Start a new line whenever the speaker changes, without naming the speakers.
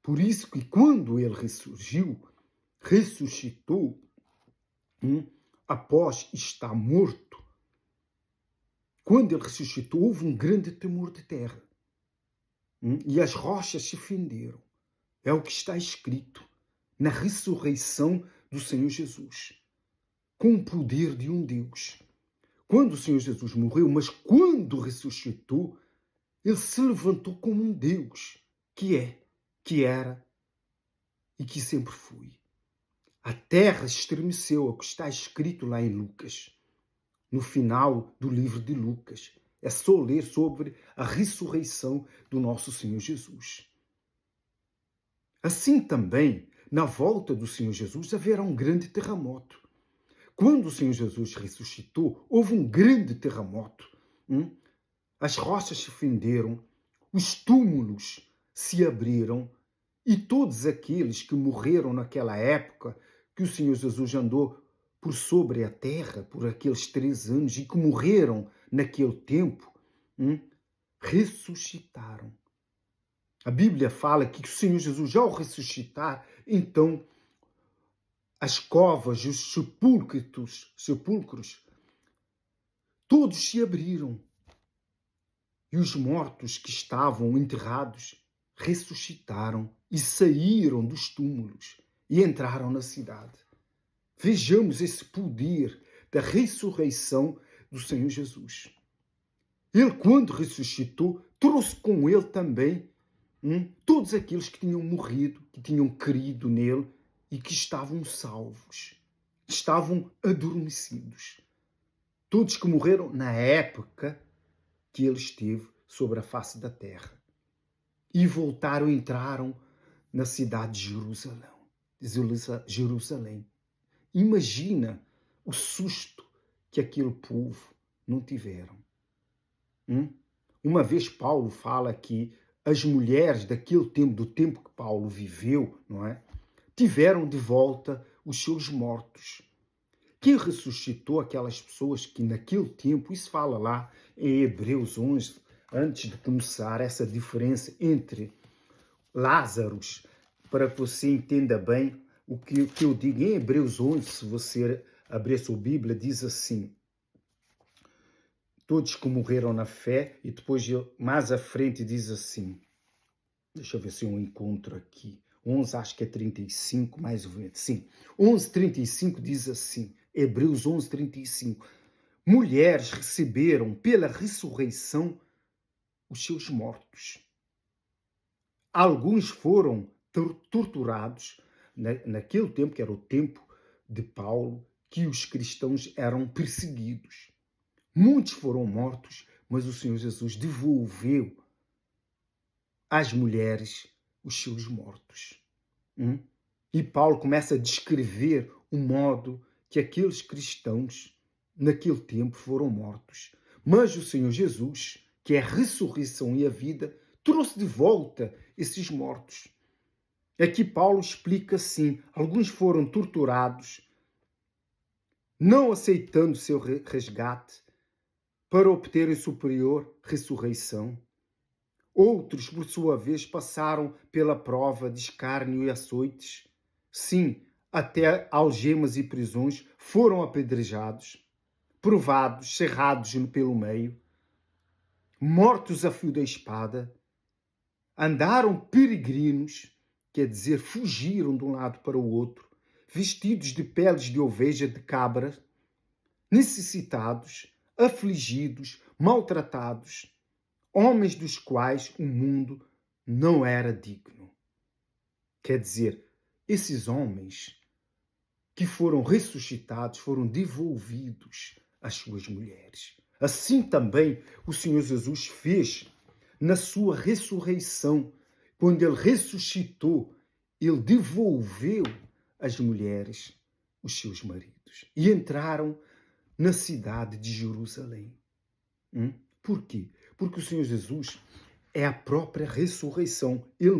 Por isso que quando ele ressuscitou, após estar morto, quando ele ressuscitou, houve um grande temor de terra. E as rochas se fenderam. É o que está escrito na ressurreição do Senhor Jesus, com o poder de um Deus. Quando o Senhor Jesus morreu, mas quando ressuscitou, ele se levantou como um Deus, que é, que era e que sempre foi. A terra estremeceu, é o que está escrito lá em Lucas, no final do livro de Lucas. É só ler sobre a ressurreição do nosso Senhor Jesus. Assim também, na volta do Senhor Jesus, haverá um grande terremoto. Quando o Senhor Jesus ressuscitou, houve um grande terremoto. As rochas se fenderam, os túmulos se abriram e todos aqueles que morreram naquela época que o Senhor Jesus andou por sobre a terra, por aqueles 3 anos, e que morreram naquele tempo, ressuscitaram. A Bíblia fala que o Senhor Jesus, ao ressuscitar, então as covas, os sepulcros, todos se abriram. E os mortos que estavam enterrados ressuscitaram e saíram dos túmulos e entraram na cidade. Vejamos esse poder da ressurreição do Senhor Jesus. Ele, quando ressuscitou, trouxe com ele também todos aqueles que tinham morrido, que tinham crido nele e que estavam salvos, estavam adormecidos. Todos que morreram na época que ele esteve sobre a face da terra. E voltaram, entraram na cidade de Jerusalém. Imagina o susto que aquele povo não tiveram. Uma vez Paulo fala que as mulheres daquele tempo, do tempo que Paulo viveu, não é? Tiveram de volta os seus mortos. Quem ressuscitou aquelas pessoas que naquele tempo, isso fala lá em Hebreus 11, antes de começar essa diferença entre Lázaros, para que você entenda bem o que eu digo. Em Hebreus 11, se você abrir a sua Bíblia, diz assim: todos que morreram na fé, e depois mais à frente diz assim, deixa eu ver se eu encontro aqui, 11, acho que é 35, mais ou menos, sim, 11:35 diz assim, Hebreus 11:35, mulheres receberam pela ressurreição os seus mortos. Alguns foram torturados naquele tempo, que era o tempo de Paulo, que os cristãos eram perseguidos. Muitos foram mortos, mas o Senhor Jesus devolveu às mulheres os seus mortos. E Paulo começa a descrever o modo que aqueles cristãos naquele tempo foram mortos. Mas o Senhor Jesus, que é a ressurreição e a vida, trouxe de volta esses mortos. Aqui Paulo explica assim, alguns foram torturados, não aceitando seu resgate, para obterem superior ressurreição. Outros, por sua vez, passaram pela prova de escárnio e açoites. Sim, até algemas e prisões, foram apedrejados, provados, cerrados pelo meio, mortos a fio da espada, andaram peregrinos, quer dizer, fugiram de um lado para o outro, vestidos de peles de oveja, de cabra, necessitados, afligidos, maltratados, homens dos quais o mundo não era digno. Quer dizer, esses homens que foram ressuscitados foram devolvidos às suas mulheres. Assim também o Senhor Jesus fez na sua ressurreição. Quando ele ressuscitou, ele devolveu às mulheres os seus maridos e entraram na cidade de Jerusalém. Por quê? Porque o Senhor Jesus é a própria ressurreição. Ele